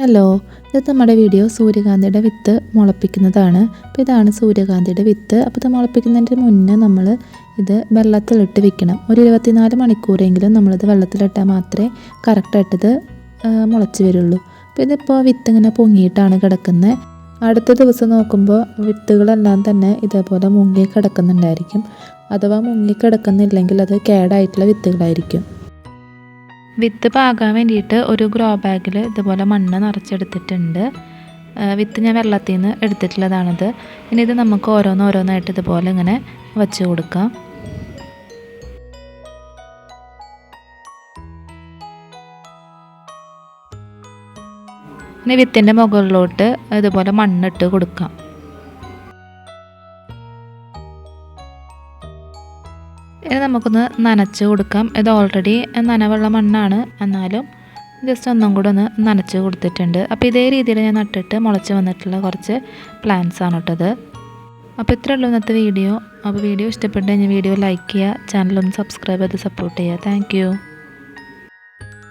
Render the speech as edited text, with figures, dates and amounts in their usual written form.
Hello, ഇത് നമ്മുടെ video സൂര്യകാന്തിയുടെ വിത്ത് മുളപ്പിക്കുന്നതാണ്. അപ്പോൾ ഇതാണ് സൂര്യകാന്തിയുടെ വിത്ത്. അപ്പോൾ ഇത് മുളപ്പിക്കുന്നതിൻ്റെ മുന്നേ നമ്മൾ ഇത് വെള്ളത്തിലിട്ട് വെക്കണം. ഒരു 24 മണിക്കൂറെങ്കിലും നമ്മളിത് വെള്ളത്തിലിട്ടാൽ മാത്രമേ കറക്റ്റായിട്ടിത് മുളച്ച് വരുള്ളൂ. അപ്പോൾ ഇതിപ്പോൾ വിത്ത് ഇങ്ങനെ പൊങ്ങിയിട്ടാണ് കിടക്കുന്നത്. അടുത്ത ദിവസം നോക്കുമ്പോൾ വിത്തുകളെല്ലാം തന്നെ ഇതേപോലെ മുങ്ങി കിടക്കുന്നുണ്ടായിരിക്കും. അഥവാ മുങ്ങി കിടക്കുന്നില്ലെങ്കിൽ അത് കേടായിട്ടുള്ള വിത്തുകളായിരിക്കും. വിത്ത് പാകാൻ വേണ്ടിയിട്ട് ഒരു ഗ്രോ ബാഗിൽ ഇതുപോലെ മണ്ണ് നിറച്ചെടുത്തിട്ടുണ്ട്. വിത്ത് ഞാൻ വെള്ളത്തിൽ നിന്ന് എടുത്തിട്ടുള്ളതാണിത്. ഇനി ഇത് നമുക്ക് ഓരോന്നായിട്ട് ഇതുപോലെ ഇങ്ങനെ വച്ച് കൊടുക്കാം. ഇനി വിത്തിൻ്റെ മുകളിലോട്ട് ഇതുപോലെ മണ്ണിട്ട് കൊടുക്കാം. ഇനി നമുക്കൊന്ന് നനച്ച് കൊടുക്കാം. ഇത് ഓൾറെഡി നനവുള്ള മണ്ണാണ്, എന്നാലും ജസ്റ്റ് ഒന്നും കൂടെ ഒന്ന് നനച്ച് കൊടുത്തിട്ടുണ്ട്. അപ്പോൾ ഇതേ രീതിയിൽ ഞാൻ നട്ടിട്ട് മുളച്ച് വന്നിട്ടുള്ള കുറച്ച് പ്ലാന്റ്സ് ആണ് കേട്ടത്. അപ്പോൾ ഇത്രയേ ഉള്ളൂ ഇന്നത്തെ വീഡിയോ. അപ്പോൾ വീഡിയോ ഇഷ്ടപ്പെട്ട് കഴിഞ്ഞാൽ വീഡിയോ ലൈക്ക് ചെയ്യുക, ചാനലൊന്ന് സബ്സ്ക്രൈബ് ചെയ്ത് സപ്പോർട്ട് ചെയ്യുക. താങ്ക്